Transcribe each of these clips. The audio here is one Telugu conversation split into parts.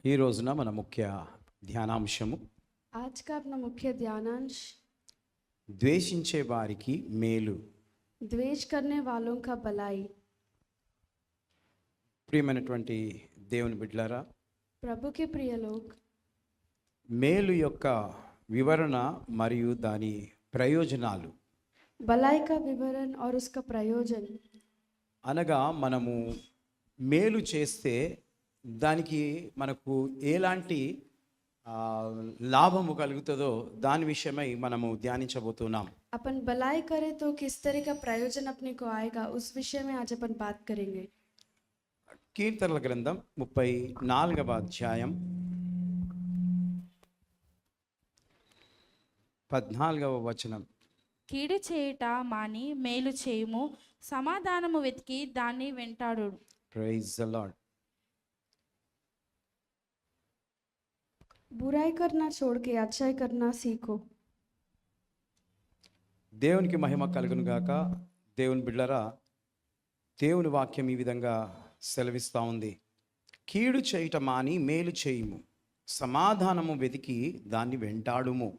ఈ రోజున మన ముఖ్య ధ్యానాంశము आज का अपना मुख्य ध्यानांश ద్వేషించే వారికి మేలు. द्वेष करने वालों का भलाई। ప్రియమైనటువంటి దేవుని బిడ్డలారా, प्रभु के प्रिय लोग, మేలు యొక్క వివరణ మరియు దాని ప్రయోజనాలు भलाई का विवरण और उसका प्रयोजन। అనగా మనము మేలు చేస్తే దానికి మనకు ఎలాంటి లాభము కలుగుతుందో దాని విషయమై మనము ధ్యానించబోతున్నాం. अपन भलाई करें तो किस तरह का प्रयोजन अपने को आएगा, उस विषय में आज अपन बात करेंगे। కీర్తనల గ్రంథం 34వ అధ్యాయం 14వ వచనం. కీడు చేయుట మాని మేలు చేయుము, సమాధానము వెతికి దాన్ని వెంటాడు. Praise the lord. बुराई करना छोड़ के अच्छाई करना सीखो। దేవునికి మహిమ కలుగును గాక. దేవుని బిడ్డలారా, దేవుని వాక్యం ఈ విధంగా సెలవిస్తూ ఉంది. కీడు చేయుట మాని మేలు చేయుము, సమాధానము వెతికి దాన్ని వెంటాడుము.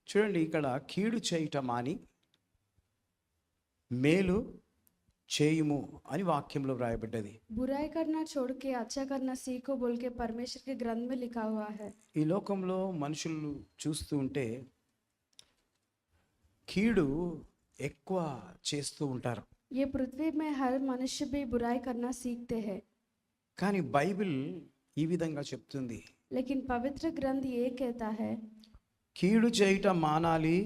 చూడండి, ఇక్కడ కీడు చేయుట మాని మేలు చేయుము అని వాక్యంలో వ్రాయబడ్డది. बुराई करना छोड़ के अच्छा करना सीखो बोल के परमेश्वर के ग्रंथ में लिखा हुआ है। ఈ లోకంలో మనుషులు చూస్తూ ఉంటే కీడు ఎక్కువ చేస్తూ ఉంటారు. ये पृथ्वी में हर मनुष्य भी बुराई करना सीखते हैं, కానీ బైబిల్ ఈ విధంగా చెప్తుంది, लेकिन पवित्र ग्रंथ ये कहता है కీడు చేయటం మానాలి,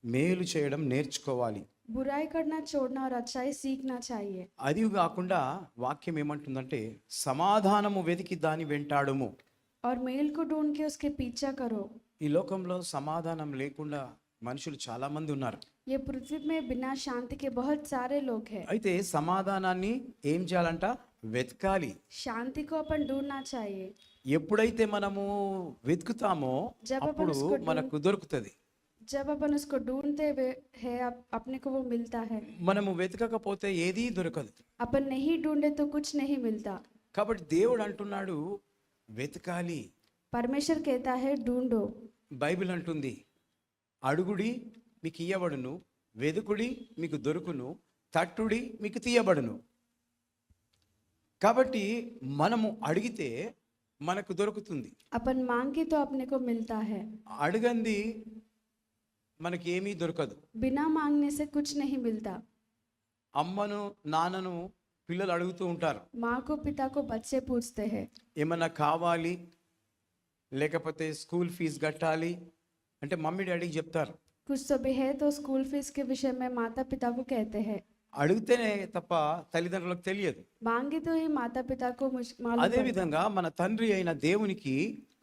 మేలు చేయడం నేర్చుకోవాలి. बुराई करना छोड़ना और अच्छाई सीखना चाहिए। అది కాకుండా వాక్యం ఏమంటుందంటే సమాధానము వెతికి దాని వెంటాడుము. और मेल को ढूंढ के उसके पीछा करो। ఈ లోకంలో సమాధానం లేకుండా మనుషులు చాలా మంది ఉన్నారు. ये पृथ्वी में बिना शांति के बहुत सारे लोग हैं। అయితే సమాధానాన్ని ఏం చేయాలంట? వెతకాలి. शांति को अपन ढूंढना चाहिए। ఎప్పుడైతే మనము వెతుకుతామో అప్పుడు మనకు దొరుకుతుంది. जब अपन उसको ढूंढते हुए है अपने को वो मिलता है। మనము వెతకకపోతే ఏదీ దొరకదు. अपन नहीं ढूंढे तो कुछ नहीं मिलता। కాబట్టి దేవుడు అంటున్నాడు వెతకాలి. परमेश्वर कहता है ढूंढो। బైబిల్ అంటుంది అడుగుడి మీకు ఇయ్యబడును, వెదుకుడి మీకు దొరుకును, తట్టుడి మీకు తీయబడును. కాబట్టి మనము అడిగితే మనకు దొరుకుతుంది. अपन मांगे तो अपने को मिलता है। అడగంది మనకి ఏమీ దొరకదు. बिना मांगने से कुछ नहीं मिलता। అమ్మను నాన్నను పిల్లలు అడుగుతూ ఉంటారు, माँ को पिता को बच्चे पूछते हैं ఏమన్నా కావాలి లేకపోతే స్కూల్ ఫీజు కట్టాలి అంటే మమ్మీ డాడీకి చెప్తారు. कुछ तो भी है तो स्कूल फीस के विषय में माता पिता को कहते हैं। అడిగితేనే తప్ప తల్లిదండ్రులకు తెలియదు. मांगे तो ही माता पिता को मालूम అదే पड़ता। విధంగా మన తండ్రి అయిన దేవునికి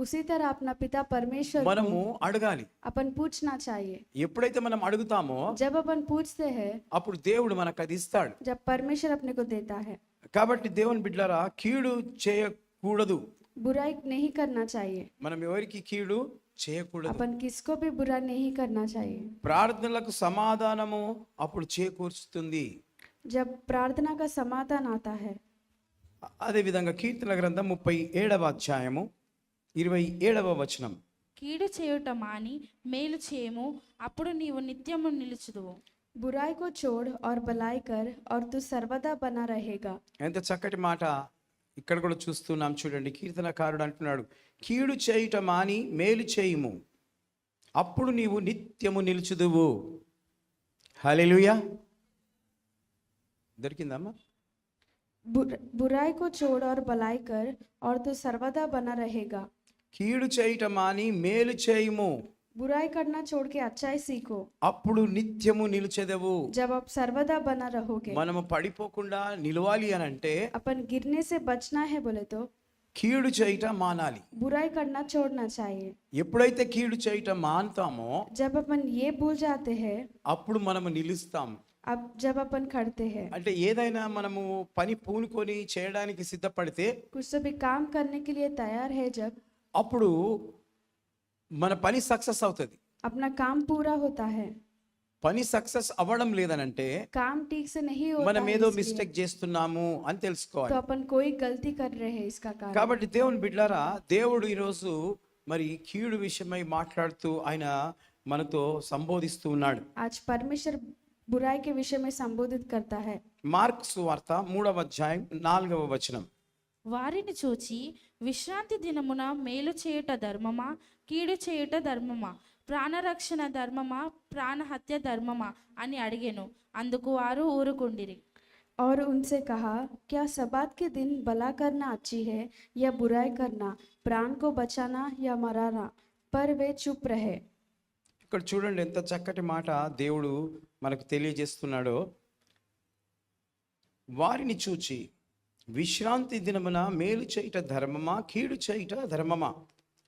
उसी तरह अपना पिता परमेश्वर మనము అడగాలి. अपन पूछना चाहिए। ఎప్పుడైతే మనం అడుగుతామో जब अपन पूछते हैं, అప్పుడు దేవుడు మనకు అది ఇస్తాడు. जब परमेश्वर अपने को देता है। కాబట్టి దేవుని బిడ్డలారా, కీడు చేయకూడదు. बुराई नहीं करना चाहिए। మనం ఎవరికి కీడు చేయకూడదు. अपन किसको भी बुरा नहीं करना चाहिए। ప్రార్థనలకు సమాధానము అప్పుడు చేకూర్చుతుంది. जब प्रार्थना का समाधान आता है। అదే విధంగా కీర్తన గ్రంథం 37వ అధ్యాయము 27వ వచనం. కీడు చేయుట మాని మేలు చేయము, అప్పుడు నీవు నిత్యము నిలుచుదువు. बुराई को छोड़ और भलाई कर और तू सर्वदा बना रहेगा। ఎంత చక్కటి మాట ఇక్కడ కూడా చూస్తున్నాం. చూడండి, కీర్తనకారుడు అంటున్నాడు కీడు చేయుట మాని మేలు చేయుము, అప్పుడు నీవు నిత్యము నిలుచుదువు. హల్లెలూయా. దొరికిందమ్మా? बुराई को छोड़ और भलाई कर और तू सर्वदा बना रहेगा। కీడు చేయుట మాని మేలు చేయుము, बुराई करना छोड़ के अच्छाई सीखो, అప్పుడు నిత్యము నిలుచెదవు. जब आप सर्वदा बना रहोगे। మనము పడిపోకుండా నిలవాలి అని అంటే अपन गिरने से बचना है बोले तो కీడు చేయుట మానాలి. बुराई करना छोड़ना चाहिए। ఎప్పుడైతే కీడు చేయుట మానుతామో जब अपन ये भूल जाते हैं, అప్పుడు మనము నిలుస్తాం. अब जब अपन खड़ते हैं, అంటే ఏదైనా మనము పని పూనుకొని చేయడానికి సిద్ధపడితే कुछ तो भी काम करने के लिए तैयार है, जब అప్పుడు మన పని సక్సెస్ అవుతుంది. अपना काम पूरा होता है। పని సక్సెస్ అవ్వడం లేదనంటే काम ठीक से नहीं होता మనం है ఏదో इसलिए, మిస్టేక్ చేస్తున్నాము అని तो తెలుసుకోవాలి. अपन कोई गलती कर रहे हैं इसका कारण। కాబట్టి దేవుని బిడ్డలారా, దేవుడు ఈరోజు మరి కీడు విషయమై మాట్లాడుతూ ఆయన మనతో సంబోధిస్తూ ఉన్నాడు. आज परमेश्वर बुराई के विषय में संबोधित करता है। మార్కు సువార్త 3వ అధ్యాయం 4వ వచనం. వారిని చూచి విశ్రాంతి దినమున మేలు చేయుట ధర్మమా, కీడు చేయుట ధర్మమా, ప్రాణరక్షణ ధర్మమా, ప్రాణహత్య ధర్మమా అని అడిగెను. అందుకు వారు ఊరుకుండిరి. और उनसे कहा, क्या सबात के दिन भला करना अच्छी है या बुराई करना, प्राण को बचाना या मराना? पर वे चुप रहे। ఇక్కడ చూడండి ఎంత చక్కటి మాట దేవుడు మనకు తెలియజేస్తున్నాడో. వారిని చూచి విశ్రాంతి దినమున మేలు చేయుట ధర్మమా, కీడు చేయుట ధర్మమా,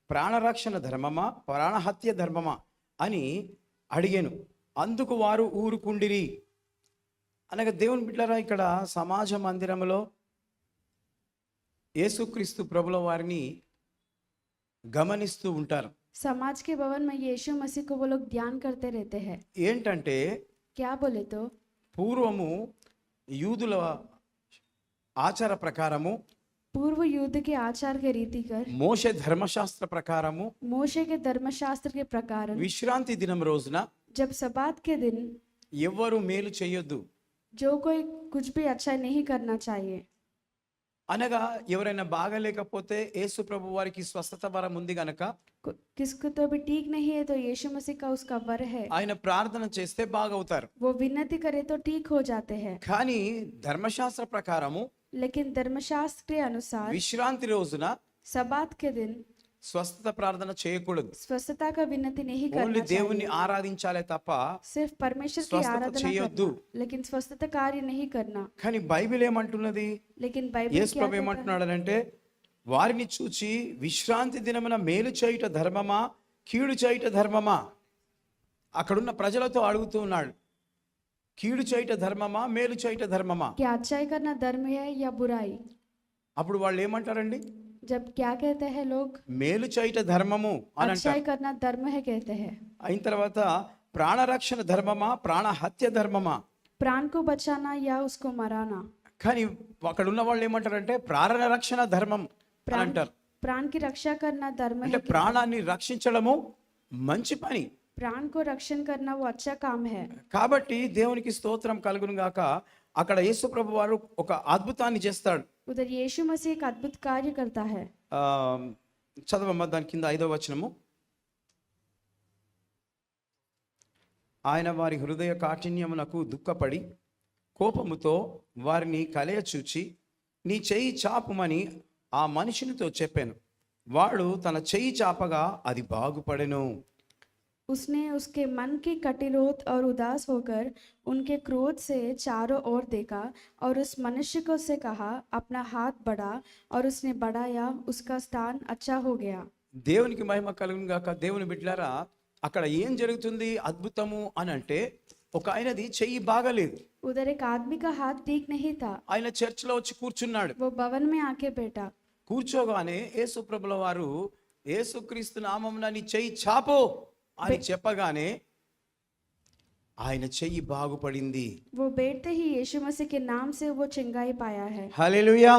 ప్రాణరక్షణ ధర్మమా, ప్రాణహత్య ధర్మమా అని అడిగాను. అందుకు వారు ఊరుకుండిరి. అనగా దేవుని బిడ్డలారా, ఇక్కడ సమాజ మందిరంలో యేసుక్రీస్తు ప్రభుల వారిని గమనిస్తూ ఉంటారు. समाज के भवन में यीशु मसीह को वो लोग ध्यान करते रहते हैं। ఏంటంటే क्या बोले तो పూర్వము యూదుల ఆచార ప్రకారము, पूर्व युद्ध के आचार के रीति कर, మోషే ధర్మశాస్త్ర ప్రకారము मोशे के धर्मशास्त्र के प्रकार, విశ్రాంతి దినం రోజున जब सबात के दिन ఎవ్వరు మేలు చేయొద్దు जो कोई कुछ भी अच्छा नहीं करना चाहिए। అనగా ఎవరైనా బాగలేకపోతే యేసు ప్రభు వారికి స్వస్థత వరం ఉంది గనక किसको तो भी ठीक नहीं है तो यीशु मसीह का उसका वर है, ఆయన ప్రార్థన చేస్తే బాగవుతారు. वो विनती करे तो ठीक हो जाते हैं। కానీ ధర్మశాస్త్ర ప్రకారము लेकिन धर्मशास्त्र के अनुसार విశ్రాంతి రోజున सबात के दिन స్వస్థత ప్రార్థన చేయకూడదు. स्वस्थता का विनती नहीं ఓన్లీ करना దేవుణ్ణి चाहिए, ఆరాధించాలే తప్ప. सिर्फ परमेश्वर की स्वस्थता आराधना చేయొద్దు. करना, लेकिन स्वस्थता कार्य नहीं करना। కానీ బైబిల్ ఏమంటున్నది? लेकिन बाइबल యేసు क्या ప్రభు कहता है? ఏమంటున్నాడనంటే, వారిని చూచి విశ్రాంతి దినమున మేలు చేయుట ధర్మమా, కీడు చేయుట ధర్మమా. అక్కడున్న ప్రజలతో అడుగుతూ ఉన్నాడు, కీడు చేయుట ధర్మమా, మేలు చేయుట ధర్మమా. क्या अच्छाई करना धर्म है या बुराई? అప్పుడు వాళ్ళు ఏమంటారండి? जब क्या कहते हैं लोग, మేలు చేయుట ధర్మము అని అంటారు. अच्छाई करना धर्म है कहते हैं। అయిన తర్వాత ప్రాణరక్షణ ధర్మమా, ప్రాణహత్య ధర్మమా. प्राण को बचाना या उसको मराना। కానీ అక్కడ ఉన్న వాళ్ళు ఏమంటారంటే ప్రాణరక్షణ ధర్మం అని प्राण అంటారు. प्राण की रक्षा करना धर्म అంటే है। ప్రాణాన్ని రక్షించడము మంచి పని. प्राण को रक्षण करना वो अच्छा काम है। కాబట్టి దేవునికి స్తోత్రం కలుగును గాక. అక్కడ యేసు ప్రభు వారు ఒక అద్భుతాన్ని చేస్తాడు. उधर यीशु मसीह एक अद्भुत कार्य करता है। చదవమ్మ దాని కింద 5వ వచనము. ఆయన వారి హృదయ కాఠిన్యమునకు దుఃఖపడి కోపముతో వారిని కలయ చూచి నీ చెయ్యి చాపుమని ఆ మనిషినితో చెప్పాను. వాడు తన చెయ్యి చాపగా అది బాగుపడెను. उसने उसके मन की कटिरोध और उदास होकर उनके क्रोध से चारों ओर देखा और उस मनुष्य को से कहा, अपना हाथ बढ़ा, और उसने बढ़ाया, उसका स्थान अच्छा हो गया। దేవునికి మహిమ కలుగును గాక. దేవుని బిడ్డలారా, అక్కడ ఏం జరుగుతుంది అద్భుతము అని అంటే, ఒక ఆయనది చెయ్యి బాగలేదు. उधर एक आदमी का हाथ ठीक नहीं था, ఆయన చర్చిలో వచ్చి కూర్చున్నాడు. वो भवन में आके बैठा। కూర్చోగానే యేసు ప్రభుల వారు యేసుక్రీస్తు నామమున నీ చెయ్యి చాపో అని చెప్పగానే ఆయన చెయ్యి బాగుపడింది. वो बैठते ही यीशु मसीह के नाम से वो चंगाई पाया है। హల్లెలూయా.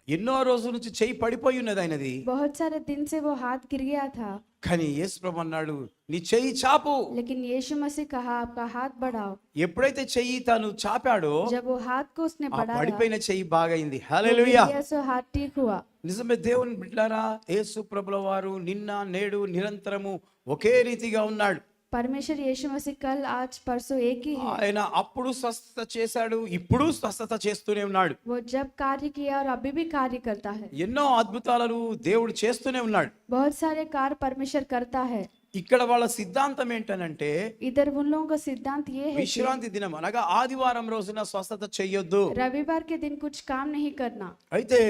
ఎన్నో రోజుల నుంచి చెయ్యి పడిపోయి ఉన్నది ఆయనది. बहुत सारे दिन से वो हाथ गिर गया था, కానీ యేసు ప్రభు అన్నాడు నీ చెయ్యి చాపు. लेकिन यीशु मसीह कहा, आपका हाथ बढ़ाओ। ఎప్పుడైతే చెయ్యి తను చాపాడో जब वो हाथ को उसने ఆ बढ़ाया, పడిపోయిన చెయ్యి బాగైంది. वो హల్లెలూయా. गिर गया, सो हाथ ठीक हुआ। నిజమే దేవుని బిడ్డలారా, యేసు ప్రభుల వారు నిన్న నేడు నిరంతరము ఒకే రీతిగా ఉన్నాడు. परमेश्वर यीशु मसीह कल आज परसों एक ही है। ఆయన అప్పుడు స్వస్థత చేశాడు, ఇప్పుడు స్వస్థత చేస్తూనే ఉన్నాడు. वो जब कार्य किया और अभी भी कार्य करता है। ఎన్నో అద్భుతాలను దేవుడు చేస్తూనే ఉన్నాడు. बहुत सारे कार्य परमेश्वर करता है। ఇక్కడ వాళ్ళ సిద్ధాంతం ఏంటనంటే, इधर उन लोगों का सिद्धांत ये है कि విశ్రాంతి దినం అనగా ఆదివారం రోజున స్వస్థత చెయ్యొద్దు. रविवार के दिन कुछ काम नहीं करना। అయితే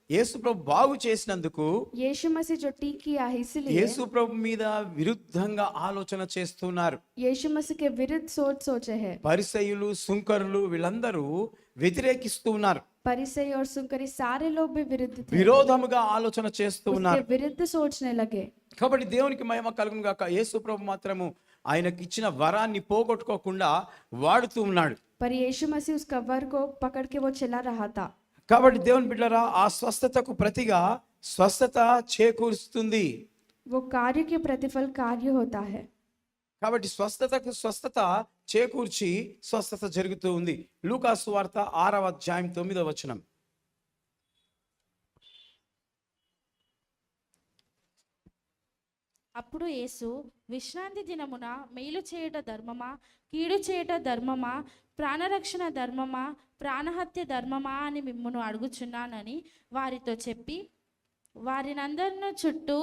యేసు ప్రభు బాగు చేసినందుకు यीशु मसीह जो ठीक किया है, इसलिए యేసు ప్రభు మీద విరుద్ధంగా ఆలోచన చేస్తున్నారు. यीशु मसीह के विरुद्ध सोच सोचे है। పరిసయ్యులు, సుంకరులు వీళ్ళందరూ వ్యతిరేకిస్తూ ఉన్నారు. परिसई और सुंकरी सारे लोग भी विरुद्ध थे, విరోధముగా ఆలోచన చేస్తూ उसके ఉన్నారు. विरुद्ध सोचने लगे। కాబట్టి దేవునికి మహిమ కలుగును గాక. యేసు ప్రభు మాత్రము ఆయనకి ఇచ్చిన వరాన్ని పోగొట్టుకోకుండా వాడుతూ ఉన్నాడు. पर यीशु मसीह उस कवर को पकड़ के वो चला रहा था। కాబట్టి దేవుని బిడ్డలారా, ఆ స్వస్థతకు ప్రతిగా స్వస్థత చేకూరుస్తుంది. वो कार्य के प्रतिफल कार्य होता है। కాబట్టి స్వస్థతకు స్వస్థత చేకూర్చి స్వస్థత జరుగుతూ ఉంది. లూకాసు వార్త 6వ అధ్యాయం 9వ వచనం. అప్పుడు యేసు, విశ్రాంతి దినమున మేలు చేయుట ధర్మమా, కీడు చేయుట ధర్మమా, ప్రాణరక్షణ ధర్మమా, ప్రాణహత్య ధర్మమా అని మిమ్మును అడుగుచున్నానని వారితో చెప్పి, వారినందరిని చుట్టూ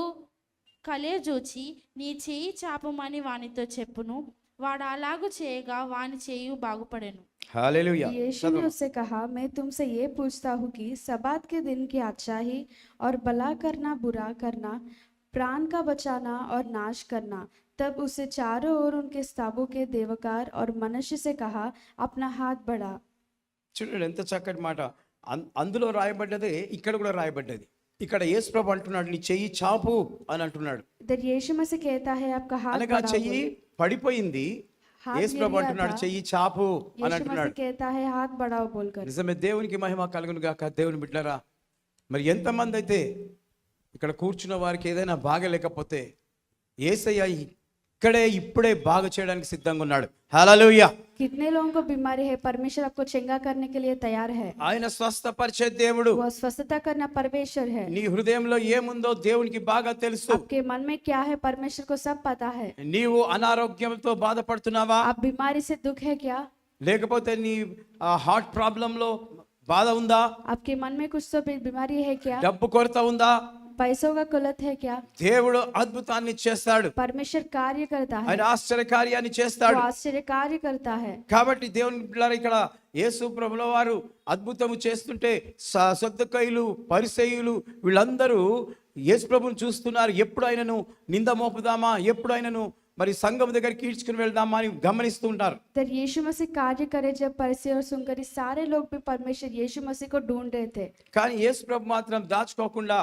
కలయజూచి, నీ చేయి చాపమని వానితో చెప్పును. వాడు అలాగు చేయగా వాని చేయి బాగుపడెను. హల్లెలూయా. यीशु ने उससे कहा, मैं तुमसे ये पूछता हूँ कि सबात के दिन की अच्छाई और भला करना, बुरा करना, प्राण का बचाना और नाश करना। तब उसे चारों ओर उनके स्तंभों के देवकार और मनुष्य से कहा, अपना हाथ बढ़ा। చూడండి ఎంత చక్కటి మాట. అందులో రాయబడ్డదే ఇక్కడ కూడా రాయబడ్డది. ఇక్కడ యేసు ప్రభు అంటున్నాడు, నీ చెయ్యి చాపు అని అంటున్నాడు. इधर यीशु मसीह कहता है, आपका हाथ అనగా बढ़ा। చెయ్యి పడిపోయింది, యేసు ప్రభు అంటున్నాడు చెయ్యి చాపు అని यीशु అంటున్నాడు. मसीह कहता है, हाथ बढ़ाओ बोलकर। నిజమే, దేవునికి మహిమ కలుగును గాక. దేవుని బిడ్డలారా, మరి ఎంతమంది అయితే ఇక్కడ కూర్చున్న వారికి ఏదైనా బాగలేకపోతే యేసయ్య ఇక్కడే ఇప్పుడే బాగు చేయడానికి సిద్ధంగా ఉన్నాడు. హల్లెలూయా. कितने लोगों को बीमारी है, परमेश्वर आपको चंगा करने के लिए तैयार है। ఆయన స్వస్థపరిచే దేవుడు. वो स्वस्थता करना परमेश्वर है। నీ హృదయంలో ఏముందో దేవునికి బాగా తెలుసు. आपके मन में क्या है, परमेश्वर को सब पता है। నీవు అనారోగ్యంతో బాధపడుతున్నావా? आप बीमारी से दुख है क्या? లేకపోతే నీ హార్ట్ ప్రాబ్లం లో బాధ ఉందా? आपके मन में कुछ तो बीमारी है क्या? డబ్బు కొరత ఉందా? पैसों का कुलत है क्या? దేవుడు అద్భుతాన్ని చేస్తాడు. परमेश्वर कार्य करता है। ఆయన ఆశ్చర్య కార్యాన్ని वो చేస్తాడు. आश्चर्य कार्य करता है। కాబట్టి దేవుని బిడ్డలారా, ఇక్కడ యేసు ప్రభుల వారు అద్భుతము చేస్తుంటే సద్దూకయ్యులు, పరిసయ్యులు వీళ్ళందరూ యేసు ప్రభుని చూస్తున్నారు. ఎప్పుడు ఆయనను నింద మోపుదామా, ఎప్పుడు ఆయనను మరి సంఘం దగ్గరికి ఈడ్చుకుని వెళ్దామా అని గమనిస్తూ ఉంటారు. तो यीशु मसीह कार्य करे जब परिचय और सुनकर सारे लोग भी परमेश्वर यीशु मसीह को ढूंढ रहे थे। కానీ యేసు ప్రభు మాత్రం దాచుకోకుండా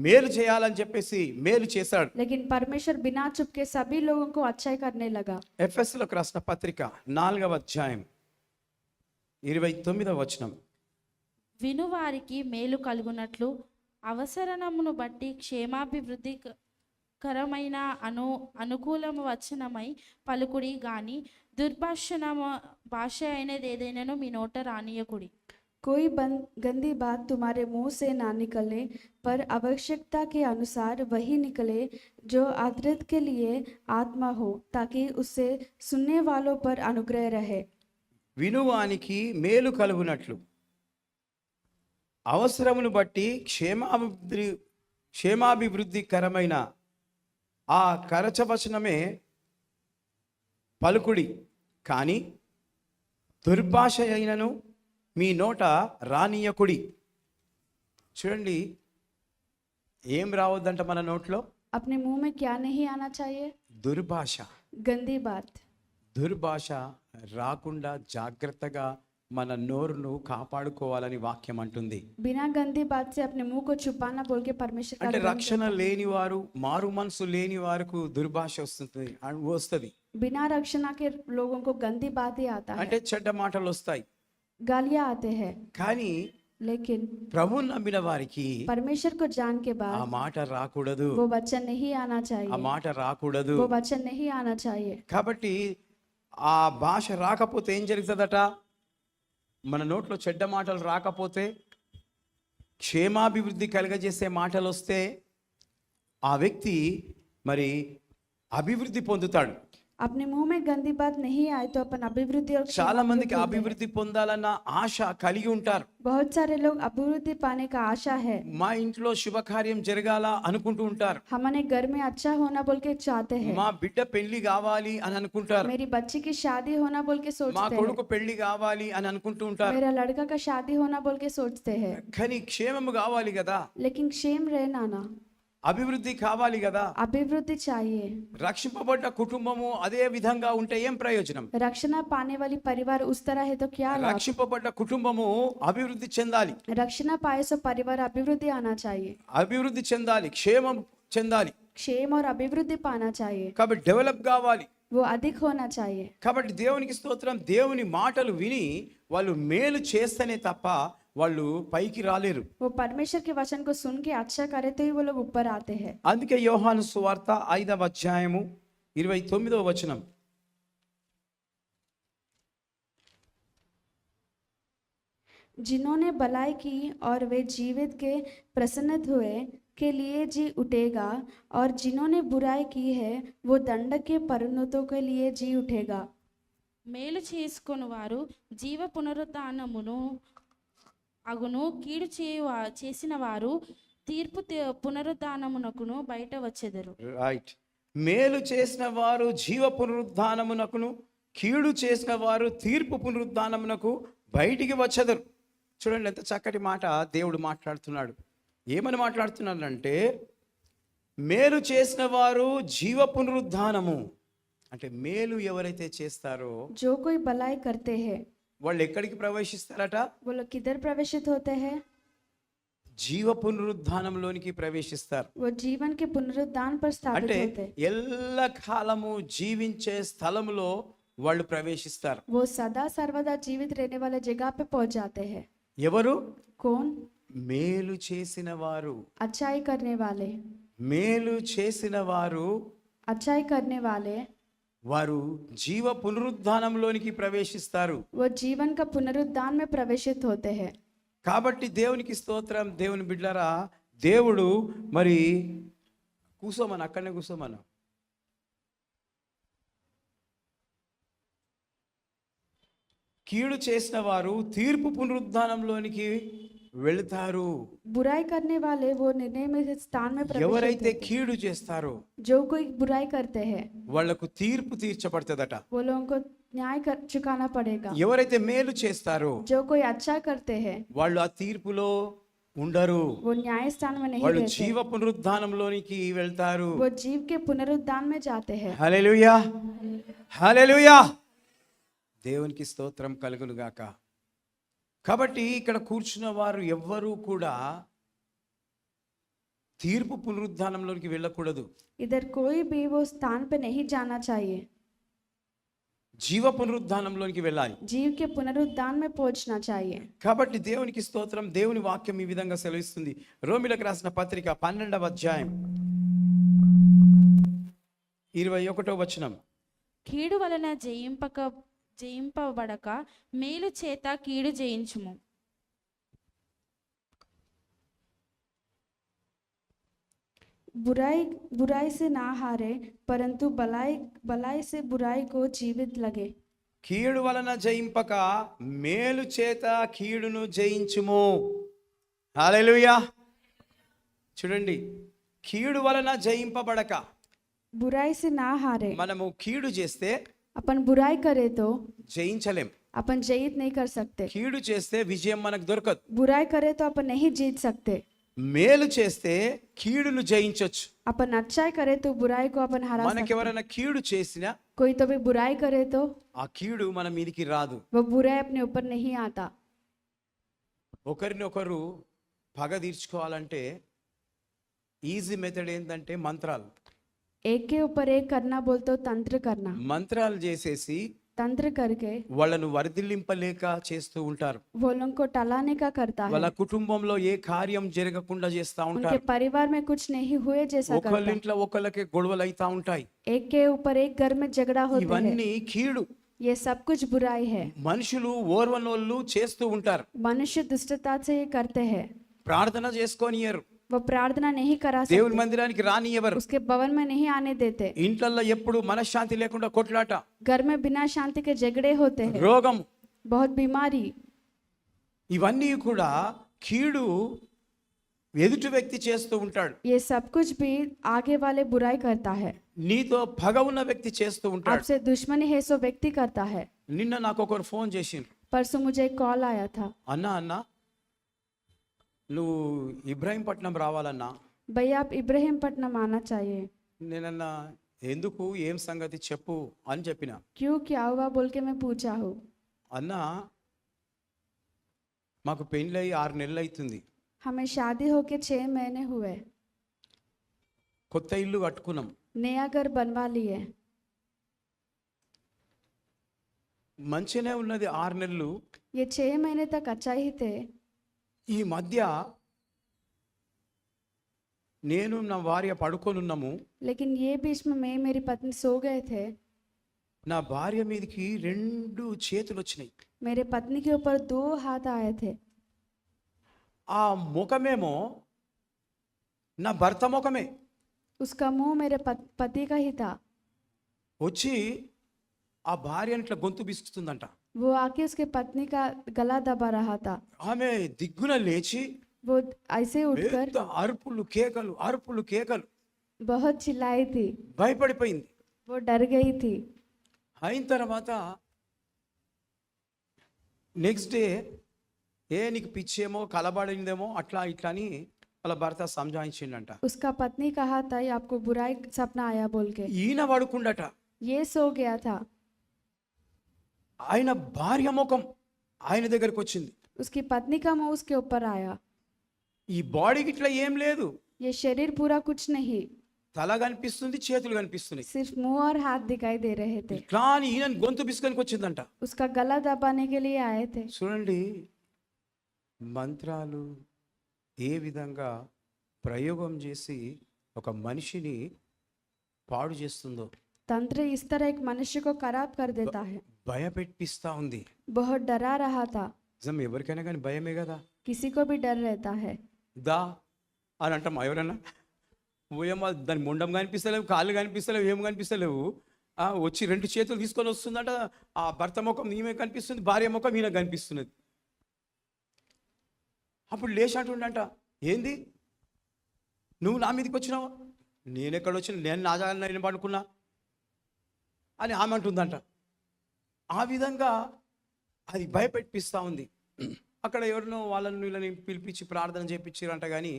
మేలు చేయాలని చెప్పేసి మేలు చేశాడు. लेकिन परमेश्वर बिना चुप के सभी लोगों को अच्छाई करने लगा। ఎఫెసీయులకు రాసిన పత్రిక 4వ అధ్యాయం 29వ వచనం. వినువారికి మేలు కలుగునట్లు అవసరమును బట్టి క్షేమాభివృద్ధి కరమైన అనుకూలము వచనమై పలుకుడి గాని భాష అయినది ఏదైనాను మీ నోట రానియకుడి. कोई गंदी बात तुम्हारे मुंह से ना निकले, पर आवश्यकता के अनुसार वही निकले जो आदृत के लिए आत्मा हो, ताकि उससे सुनने वालों पर अनुग्रह रहे। వినువానికి మేలు కలుగునట్లు అవసరమును బట్టి క్షేమాభివృద్ధికరమైన ఆ కరచవచనమే పలుకుడి, కానీ దుర్భాష అయినను మీ నోట రానియకుడి. చూడండి, ఏం రావద్దంట మన నోట్లో? अपने मुंह में क्या नहीं आना चाहिए? దుర్భాష. गंदी बात। దుర్భాష రాకుండా జాగ్రత్తగా మన నోరును కాపాడుకోవాలని వాక్యం అంటుంది. बिना गंदी बात से अपने मुंह को छुपाना बोल के परमेश्वर का అంటే नियम రక్షణ లేని వారు, మారు మనసు లేని వారికి దుర్భాష వస్తుంది. बिना रक्षणा के लोगों को गंदी बात ही आता है, అంటే చెడ్డ మాటలు వస్తాయి. गालियां आते हैं। కానీ लेकिन ప్రభువుని నమ్మిన వారికి परमेश्वर को जान के ఆ बाद మాట రాకూడదు, वो वचन नहीं आना ఆ चाहिए। మాట రాకూడదు. वो वचन नहीं आना चाहिए। కాబట్టి ఆ భాష రాకపోతే ఏం జరుగుతుందట? మన నోట్లో చెడ్డ మాటలు రాకపోతే, క్షేమాభివృద్ధి కలుగజేసే మాటలు వస్తే ఆ వ్యక్తి మరి అభివృద్ధి పొందుతాడు. अपने मुंह में गंदी बात नहीं आए तो अपन अभिवृद्धि और చాలా మందికి అభివృద్ధి పొందాలన్న ఆశ కలిగి ఉంటారు. बहुत सारे लोग अभिवृद्धि पाने का आशा है। మా ఇంట్లో శుభకార్యం జరగాల అనుకుంటూ ఉంటారు. हमारे घर में अच्छा होना बोल के चाहते हैं। మా బిడ్డ పెళ్లి కావాలి అని అనుకుంటారు. मेरी बच्ची की शादी होना बोल के మా सोचते हैं। కొడుకు పెళ్లి కావాలి అని అనుకుంటూ ఉంటారు. मेरा लड़का का शादी होना बोल के सोचते हैं। కానీ క్షేమము కావాలి కదా, लेकिन क्षेम रहना ना, అభివృద్ధి కావాలి కదా. अभिवृद्धि चाहिए। రక్షింపబడ్డ కుటుంబము అదే విధంగా ఉంటే ఏం ప్రయోజనం? रक्षणा पाने वाली परिवार उस तरह है तो क्या लाभ? రక్షింపబడ్డ కుటుంబము అభివృద్ధి చెందాలి, रक्षणा पाए सो परिवार अभिवृद्धि आना चाहिए, అభివృద్ధి చెందాలి, క్షేమం చెందాలి. क्षेम और अभिवृद्धि पाना चाहिए। కాబట్టి డెవలప్ కావాలి. वो अधिक होना चाहिए। కాబట్టి దేవునికి స్తోత్రం. దేవుని మాటలు విని వాళ్ళు మేలు చేస్తేనే తప్ప వాళ్ళు పైకి రాలేరు. वो परमेश्वर के वचन को सुन के अच्छा करे तो ही वो लोग ऊपर आते हैं। అందుకే యోహాను సువార్త 5వ అధ్యాయము 29వ వచనం. जिन्होंने भलाई की और वे जीवित के प्रसन्नित हुए के लिए जी उठेगा, और जिन्होंने बुराई की है वो दंड के परिणतों के लिए जी उठेगा। మేలు చేసుకొని వారు జీవ పునరుద్ధానమును అగును, కీడు చేసిన వారు తీర్పు పునరుద్ధానమునకును బయట వచ్చెదరు. రైట్. మేలు చేసిన వారు జీవ పునరుద్ధానమునకును, కీడు చేసిన వారు తీర్పు పునరుద్ధానమునకు బయటికి వచ్చెదరు. చూడండి ఎంత చక్కటి మాట దేవుడు మాట్లాడుతున్నాడు. ఏమని మాట్లాడుతున్నాడంటే మేలు చేసిన వారు జీవ పునరుద్ధానము అంటే మేలు ఎవరైతే చేస్తారో जो कोई भलाई करते हैं వాళ్ళు ఎక్కడికి ప్రవేశిస్తారట? वो लोग किधर प्रवेशित होते हैं? జీవ పునరుద్ధానంలోనికి ప్రవేశిస్తారు. वो जीवन के पुनरुद्धान पर स्थापित అంటే होते हैं। ఎల్ల కాలము జీవించే స్థలములో వాళ్ళు ప్రవేశిస్తారు. वो सदा सर्वदा जीवित रहने वाले जगह पे पहुंच जाते हैं। ఎవరు? कौन? మేలు చేసిన వారు. अच्छाई करने वाले। మేలు చేసిన వారు अच्छाई करने वाले వారు జీవ పునరుద్ధానంలోనికి ప్రవేశిస్తారు. वो जीवन का पुनरुद्धान में प्रवेशित होते हैं। కాబట్టి దేవునికి స్తోత్రం. దేవుని బిడ్డలారా, దేవుడు మరి కూసోమని అక్కడనే కూసోమను. కీడు చేసిన వారు తీర్పు పునరుద్ధానంలోనికి వెళతారు. बुराई करने वाले वो निर्णय में स्थान में प्रवेशित ఎవరైతే होते हैं। కీడు చేస్తారో जो कोई बुराई करते हैं వాళ్లకు తీర్పు తీర్చబడుతుందట. वो लोगों को न्याय कर चुकाना पड़ेगा। ఎవరైతే మేలు చేస్తారో जो कोई अच्छा करते हैं వాళ్ళు ఆ తీర్పులో ఉండరు. वो न्याय स्थान में नहीं వాళ్ళు रहते। జీవ పునరుద్ధానంలోనికి వెళ్తారు. वो जीव के पुनरुद्धान में जाते हैं। హల్లెలూయా, హల్లెలూయా. దేవునికి స్తోత్రం కలుగును గాక. కాబట్టి ఇక్కడ కూర్చున్న వారు ఎవ్వరూ కూడా తీర్పు పునరుద్ధానంలోకి వెళ్ళకూడదు. इधर कोई भी वो स्थान पे नहीं जाना चाहिए। జీవ పునరుద్ధానంలోనికి వెళ్ళాలి. जीव के पुनरुद्धान में पहुंचना चाहिए। కాబట్టి దేవునికి స్తోత్రం. దేవుని వాక్యం ఈ విధంగా సెలవిస్తుంది. రోమీయులకు రాసిన పత్రిక 12వ అధ్యాయం 21వ వచనం. కీడు వలన జయింపబడక మేలు చేత కీడు జయించుము. बुराई से ना हारे, परंतु भलाई से बुराई को जीवित लगे। కీడు వలన జయింపక మేలు చేత కీడును జయించుము. హల్లెలూయా. చూడండి, కీడు వలన జయింపబడక. बुराई से ना हारे, మనము కీడు చేస్తే अपन बुराई करे तो జయించలేం. अपन जीत नहीं कर सकते। కీడు చేస్తే విజయం మనకు దొరకదు. बुराई करे तो अपन नहीं जीत सकते। మేలు చేస్తే కీడును జయించొచ్చు. अपन अच्छाई करे तो बुराई को अपन हरा మనకి सकते। ఎవరైనా కీడు చేసినా कोई तो भी बुराई करे तो ఆ కీడు మన మీదికి రాదు. वो बुराई अपने ऊपर नहीं आता। ఒకరినొకరు పగ తీర్చుకోవాలంటే ఈజీ మెథడ్ ఏంటంటే మంత్రాలు. एक के ऊपर एक करना बोल तो तंत्र करना। మంత్రాలు చేసేసి तंत्र करके వాళ్ళను వర్ధిల్లింపలేక చేస్తూ ఉంటారు. वो लोगों को टलाने का करता है। వాళ్ళ కుటుంబంలో ఏ కార్యం జరగకుండా చేస్తా उनके ఉంటారు. परिवार में कुछ नहीं हुए जैसा करता है। ఒకళ్ళింట్లో ఒకళ్ళకే గొడవలు అవుతా ఉంటాయి. एक के ऊपर एक घर में झगड़ा होता है। ఇవన్నీ కీడు. ये सब कुछ बुराई है। మనుషులు ఓర్వనోళ్ళు చేస్తూ ఉంటారు. मनुष्य दुष्टता से ये करते हैं। ప్రార్థన చేసుకోనియరు. वो प्रार्थना नहीं करा దేవుని सकते। మందిరానికి రానియవరు. उसके भवन में नहीं आने देते। ఇంట్లల్లో ఎప్పుడు మనశ్శాంతి లేకుండా కొట్లాట, घर में बिना शांति के झगड़े होते हैं। రోగం, बहुत बीमारी। ఇవన్నీ కూడా కీడు ఎదుటి వ్యక్తి చేస్తూ ఉంటాడు. ये सब कुछ भी आगे वाले बुराई करता है। నీతో పగ ఉన్న వ్యక్తి చేస్తూ ఉంటాడు. आपसे दुश्मनी है सो व्यक्ति करता है। నిన్న నాకు ఒకరు ఫోన్ చేసిండ్రు. परसों मुझे एक कॉल आया था। అన్నా నువ్వు ఇబ్రాహీంపట్నం రావాలన్నా. भैया आप इब्राहिमपट्टनम आना चाहिए। నేనన్నా ఎందుకు, ఏం సంగతి చెప్పు అని చెప్పిన. क्यों, क्या हुआ बोल के मैं पूछा हूँ। అన్నా మాకు పెళ్ళై 6 నెలలు అవుతుంది. हमें शादी होके 6 महीने हुए। కొత్త ఇల్లు కట్టుకున్నాం. नया घर बनवा लिए। మంచిగానే ఉన్నది 6 నెలలు. ये 6 महीने तक अच्छा ही थे, ఈ మధ్య నేను నా భార్య పడుకొని ఉన్నాము. लेकिन ये बीच में मैं मेरी पत्नी सो गए थे. నా భార్య మీదకి 2 చేతులు వచ్చినాయి. मेरे पत्नी के ऊपर 2 हाथ आए थे. ఆ ముఖమేమో నా భర్త ముఖమే. उसका मुंह मेरे पति का ही था. వచ్చి ఆ భార్యని ఇట్లా గొంతు బిసుకుతుందంట. वो आके उसके पत्नी का गला दबा रहा था. ఆమె దిగ్గున లేచి वो ऐसे उठकर పెద్ద అరుపులు కేకలు बहुत चिल्लाई थी. భయపడిపోయింది. वो डर गई थी. అయిన తర్వాత నెక్స్ట్ డే నీకు పిచ్చేమో కలబడిందేమో అట్లా ఇట్లా అని వాళ్ళ భర్త సంజాయించిండంట. उसका पत्नी कहा था ये आपको बुराई सपना आया बोल के. ఈయన పడుకుండట. ये सो गया था. ఆయన భార్య ముఖం ఆయన దగ్గరికి వచ్చింది. उसकी पत्नी का मुंह उसके ऊपर आया. ఈ బాడీకి ఇట్లా ఏం లేదు. ये शरीर पूरा कुछ नहीं, తల కనిపిస్తుంది, చేతులు కనిపిస్తున్నాయి. सिर्फ मुंह और हाथ दिखाई दे रहे थे. ఇట్లా అని ఈయన గొంతు బిసుకొని వచ్చిందంట. उसका गला दबाने के लिए आए थे. చూడండి మంత్రాలు ఏ విధంగా ప్రయోగం చేసి ఒక మనిషిని పాడు చేస్తుందో, तंत्र इस तरह एक मनुष्य को खराब कर देता है. భయపెట్టిస్తా ఉంది. बहुत डरा रहा था. నిజం ఎవరికైనా కానీ భయమే కదా. किसी को भी डर रहता है. దా అని అంటాం ఎవరన్నా. ఓయమ్మ దాని మొండం కనిపిస్తలేవు, కాళ్ళు కనిపిస్తలేవు, ఏం కనిపిస్తలేవు. వచ్చి 2 చేతులు తీసుకొని వస్తుందట. ఆ భర్త ముఖం ఈమె కనిపిస్తుంది, భార్య ముఖం ఈయన కనిపిస్తున్నది. అప్పుడు లేచి అంటుండంట, ఏంది నువ్వు నా మీదకి వచ్చినావు? నేను ఎక్కడ వచ్చిన, నేను నా జాగా నేను పడుకున్నా అని ఆమె అంటుందంట. ఆ విధంగా అది భయపెట్టిస్తూ ఉంది. అక్కడ ఎవరినో వాళ్ళని వీళ్ళని పిలిపించి ప్రార్థన చేయించారంట, కానీ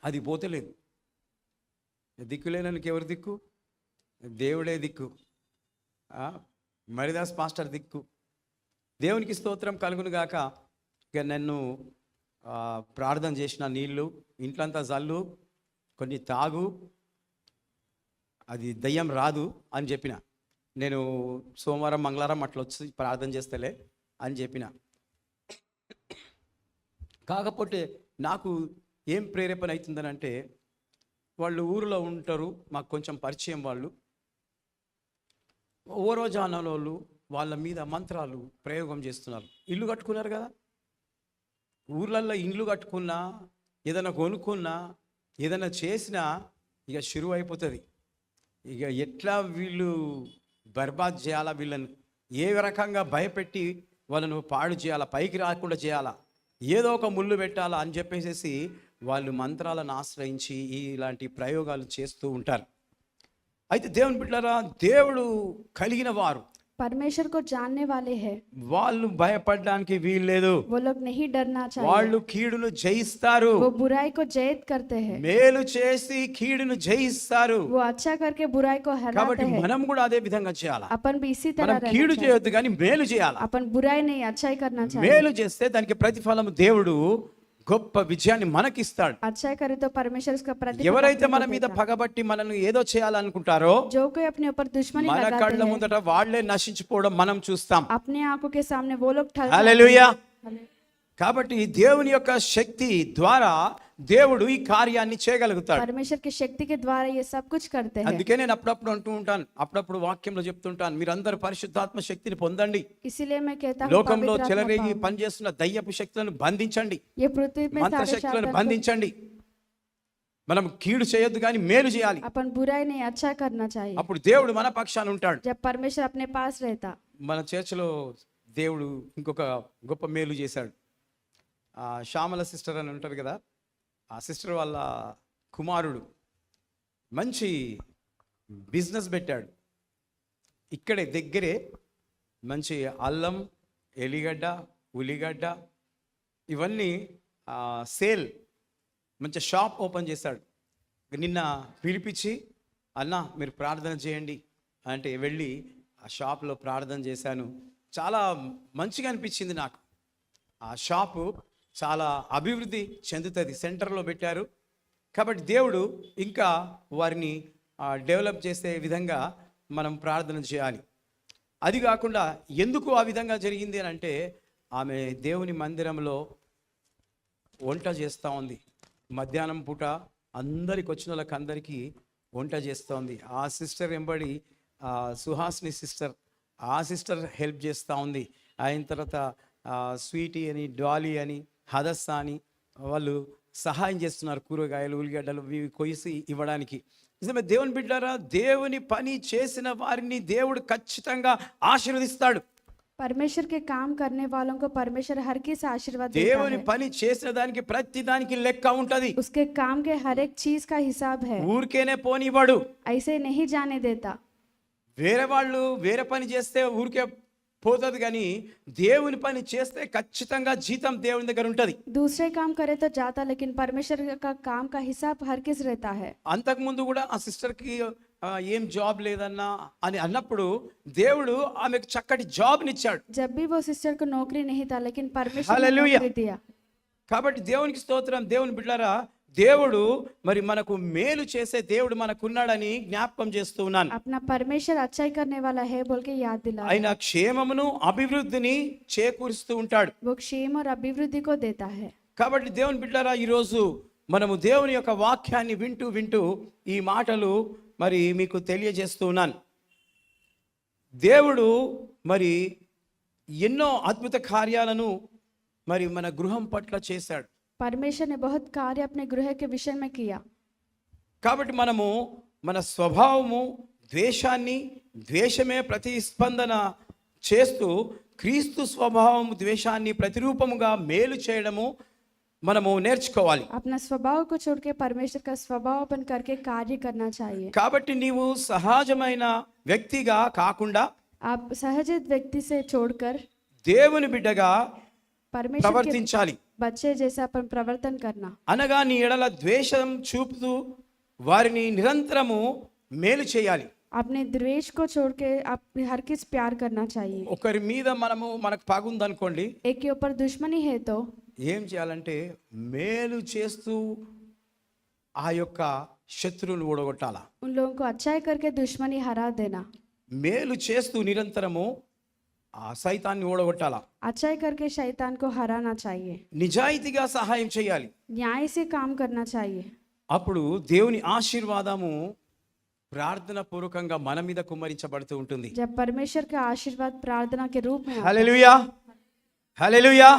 అది పోతలేదు. దిక్కులేనానికి ఎవరు దిక్కు? దేవుడే దిక్కు. మరిదాస్ మాస్టర్ దిక్కు. దేవునికి స్తోత్రం కలుగును గాక. ఇక నన్ను ప్రార్థన చేసిన నీళ్ళు ఇంట్లంతా జల్లు, కొన్ని తాగు, అది దయ్యం రాదు అని చెప్పిన. నేను సోమవారం మంగళవారం అట్లా వచ్చి ప్రార్థన చేస్తలే అని చెప్పిన. కాకపోతే నాకు ఏం ప్రేరేపణ అవుతుందని అంటే, వాళ్ళు ఊరిలో ఉంటారు, మాకు కొంచెం పరిచయం. వాళ్ళు ఓరోజానాలు వాళ్ళ మీద మంత్రాలు ప్రయోగం చేస్తున్నారు. ఇల్లు కట్టుకున్నారు కదా, ఊర్లల్లో ఇండ్లు కట్టుకున్నా, ఏదైనా కొనుక్కున్నా, ఏదైనా చేసినా ఇక షురువు అయిపోతుంది. ఇక ఎట్లా వీళ్ళు బర్బాద్ చేయాలా, వీళ్ళని ఏ రకంగా భయపెట్టి వాళ్ళను పాడు చేయాలా, పైకి రాకుండా చేయాలా, ఏదో ఒక ముళ్ళు పెట్టాలా అని చెప్పేసి వాళ్ళు మంత్రాలను ఆశ్రయించి ఇలాంటి ప్రయోగాలు చేస్తూ ఉంటారు. అయితే దేవుని బిడ్డలారా, దేవుడు కలిగిన వారు, परमेश्वर को जानने वाले हैं, వాళ్ళు భయపడడానికి వీల్లేదు. वो लोग नहीं डरना चाहिए. వాళ్ళు కీడును జయిస్తారు. वो बुराई को जयत करते हैं. మేలు చేసి కీడును జయిస్తారు. वो अच्छा करके बुराई को हराते కాబట్టి हैं. మనం కూడా అదే విధంగా చేయాలి. अपन भी इसी మనం तरह रहना కీడు चाहिए. చేయొద్దు కానీ మేలు చేయాలి. अपन बुराई नहीं अच्छाई करना चाहिए. మేలు చేస్తే దానికి ప్రతిఫలం దేవుడు గొప్ప విజయాన్ని మనకిస్తాడు. अच्छाई करे तो परमेश्वर उसका प्रतिफल ఎవరైతే अपने మన को మీద देता है. పగబట్టి మనల్ని ఏదో చేయాలనుకుంటారో, जो कोई अपने ऊपर दुश्मनी మన लगाते కళ్ళ हैं, ముందట వాళ్ళే నశించిపోవడం మనం చూస్తాం. अपने आंखों के सामने वो लोग ठग హల్లెలూయా. जाते हैं. కాబట్టి దేవుని యొక్క శక్తి ద్వారా దేవుడు ఈ కార్యాన్ని చేయగలుగుతాడు. परमेश्वर की शक्ति के द्वारा ये सब कुछ करते हैं. అందుకే నేను అప్పుడప్పుడు అంటూ ఉంటాను, అప్పుడప్పుడు వాక్యంలో చెప్తుంటాను, మీరందరూ పరిశుద్ధాత్మ శక్తిని పొందండి. इसीलिए मैं कहता हूँ లోకంలో पवित्र आत्मा చెలరేగి पाओ. పనిచేస్తున్న దయ్యపు శక్తులను బంధించండి, ये पृथ्वी में మంత్ర सारे శక్తులను शैतान బంధించండి. మనం కీడు చేయొద్దు కానీ మేలు చేయాలి. को- अपन बुराई नहीं अच्छा करना चाहिए. అప్పుడు దేవుడు మన పక్షాన ఉంటాడు. जब परमेश्वर अपने पास रहता. మన చర్చిలో దేవుడు ఇంకొక గొప్ప మేలు చేశాడు. శ్యామల సిస్టర్ అని ఉంటారు కదా, ఆ సిస్టర్ వాళ్ళ కుమారుడు మంచి బిజినెస్ పెట్టాడు. ఇక్కడే దగ్గరే మంచి అల్లం, ఎలిగడ్డ, ఉల్లిగడ్డ ఇవన్నీ సేల్ మంచి షాప్ ఓపెన్ చేశాడు. నిన్న పిలిపించి, అన్న మీరు ప్రార్థన చేయండి అంటే వెళ్ళి ఆ షాప్లో ప్రార్థన చేశాను. చాలా మంచిగా అనిపించింది నాకు. ఆ షాపు చాలా అభివృద్ధి చెందుతుంది. సెంటర్లో పెట్టారు కాబట్టి దేవుడు ఇంకా వారిని డెవలప్ చేసే విధంగా మనం ప్రార్థన చేయాలి. అది కాకుండా ఎందుకు ఆ విధంగా జరిగింది అని అంటే, ఆమె దేవుని మందిరంలో వంట చేస్తూ ఉంది. మధ్యాహ్నం పూట అందరికి వచ్చిన వాళ్ళకందరికీ వంట చేస్తూ ఉంది. ఆ సిస్టర్ వెంబడి సుహాసిని సిస్టర్, ఆ సిస్టర్ హెల్ప్ చేస్తూ ఉంది. అయిన తర్వాత స్వీటీ అని, డాలీ అని, హదస్స అని వాళ్ళు సహాయం చేస్తున్నారు. కూరగాయలు, ఉల్లిగడ్డలు ఇవి కొయ్సి ఇవ్వడానికి. నిజమే దేవుని బిడ్డారా, దేవుని పని చేసిన వారిని దేవుడు ఖచ్చితంగా ఆశీర్వదిస్తాడు. परमेश्वर के काम करने वालों को परमेश्वर हर किस आशीर्वाद देता దేవుని है। పని చేసిన దానికి ప్రతి దానికి లెక్క ఉంటది. उसके काम के हर एक चीज का हिसाब है, ఊరికేనే పోనివాడు. ऐसे नहीं जाने देता। వేరే వాళ్ళు వేరే పని చేస్తే ఊరికే పోతుంది, కానీ దేవుని పని చేస్తే ఖచ్చితంగా జీతం దేవుని దగ్గర ఉంటది. दूसरे काम करे तो जाता, लेकिन परमेश्वर का काम का हिसाब हर किस रहता है। అంతకుముందు కూడా ఆ సిస్టర్కి ఏం జాబ్ లేదన్నా అని అన్నప్పుడు దేవుడు ఆమెకు చక్కటి జాబ్ని ఇచ్చాడు. जब भी वो सिस्टर को नौकरी नहीं था, लेकिन परमेश्वर ने हालेलुया। नौकरी दिया। కాబట్టి దేవునికి స్తోత్రం. దేవుని బిడ్డలారా, దేవుడు మరి మనకు మేలు చేసే దేవుడు మనకున్నాడని జ్ఞాపకం చేస్తూ ఉన్నాను. अपना परमेश्वर अच्छाई करने वाला है बोल के याद दिला। ఆయన క్షేమమును అభివృద్ధిని చేకూరుస్తూ ఉంటాడు. वो क्षेम और अभिवृद्धि को देता है। కాబట్టి దేవుని బిడ్డలారా, ఈరోజు మనము దేవుని యొక్క వాక్యాన్ని వింటూ వింటూ ఈ మాటలు మరి మీకు తెలియజేస్తూ ఉన్నాను. దేవుడు మరి ఎన్నో అద్భుత కార్యాలను మరి మన గృహం పట్ల చేశాడు. परमेश्वर ने बहुत कार्य अपने गृह के विषय में किया। కాబట్టి మనము మన స్వభావము ద్వేషాన్ని, ద్వేషమే ప్రతిస్పందన చేస్తూ క్రీస్తు స్వభావము ద్వేషాన్ని ప్రతిరూపముగా మేలు చేయడము మనము నేర్చుకోవాలి. अपना स्वभाव को छोड़ के परमेश्वर का स्वभाव अपन करके कार्य करना चाहिए। కాబట్టి నీవు సహజమైన వ్యక్తిగా కాకుండా आप सहजित व्यक्ति से छोड़कर దేవుని బిడ్డగా परमेश्वर के ప్రవర్తించాలి. बच्चे जैसा अपन प्रवर्तन करना। అనగా నీ ఎడల ద్వేషం చూపుతూ వారిని నిరంతరము మేలు చేయాలి. अपने द्वेष को छोड़ के आप हर किस प्यार करना चाहिए। ఒకరి మీద మనకు పగుందనుకోండి, एक के ऊपर दुश्मनी है तो ఏం చేయాలంటే మేలు చేస్తూ ఆ యొక్క శత్రువును ఓడగొట్టాల. उन लोगों को अच्छाई करके दुश्मनी हरा देना। మేలు చేస్తూ నిరంతరము ఆ సైతాన్ని ఓడగొట్టాల. अच्छाई करके शैतान को हराना चाहिए। నిజాయితీగా సహాయం చేయాలి. न्याय से काम करना चाहिए। అప్పుడు దేవుని ఆశీర్వాదము ప్రార్థన పూర్వకంగా మన మీద కుమ్మరించబడుతూ ఉంటుంది. जब परमेश्वर का आशीर्वाद प्रार्थना के रूप में आता హల్లెలూయా, హల్లెలూయా.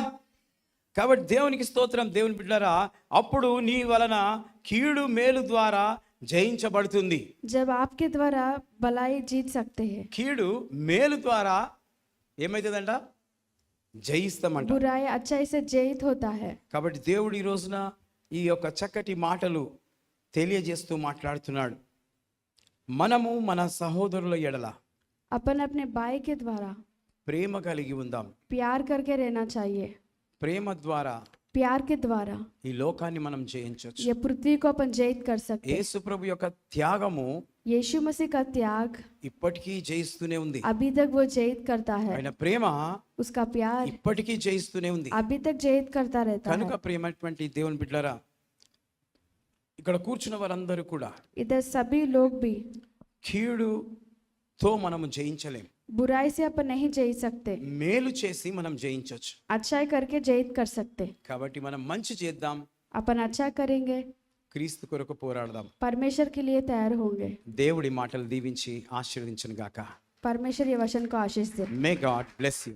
కాబట్టి దేవునికి స్తోత్రం. దేవుని బిడ్డలారా, అప్పుడు నీ వలన కీడు మేలు ద్వారా జయించబడుతుంది. है, जब आपके द्वारा भलाई जीत सकते हैं, కీడు మేలు ద్వారా ఏమైతుందంట? జయిస్తామంట. बुराई अच्छाई से जयित होता है। కాబట్టి దేవుడు ఈ రోజున ఈ యొక్క చక్కటి మాటలు తెలియజేస్తూ మాట్లాడుతున్నాడు. మనము మన సహోదరుల ఎడల अपन अपने भाई के द्वारा ప్రేమ కలిగి ఉందాం. प्यार करके रहना चाहिए। ప్రేమ ద్వారా प्यार के द्वारा ఈ లోకాన్ని మనం జయించవచ్చు. ये पृथ्वी को अपन जयित कर सकते हैं। యేసు ప్రభు యొక్క త్యాగము यीशु मसीह का त्याग ఇప్పటికీ జయిస్తూనే ఉంది. अभी तक वो जयित करता है। ఆయన ప్రేమ उसका प्यार ఇప్పటికీ జయిస్తూనే ఉంది. अभी तक जयित करता रहता కనుక है। ప్రేమటువంటి దేవుని బిడ్డలారా, ఇక్కడ కూర్చున్న వారందరూ కూడా इधर सभी लोग भी కీడుతో మనము జయించలేం. बुराई से अपन नहीं जयित सकते, మేలు చేసి మనం జయించవచ్చు. अच्छाई करके जयित कर सकते। కాబట్టి మనం మంచి చేద్దాం, अपन अच्छा करेंगे, క్రీస్తు కొరకు పోరాడదాం. परमेश्वर के लिए तैयार होंगे। దేవుడి మాటలు దీవించి ఆశీర్వదించును గాక. परमेश्वर ये वचन को आशीष दे। May God bless you.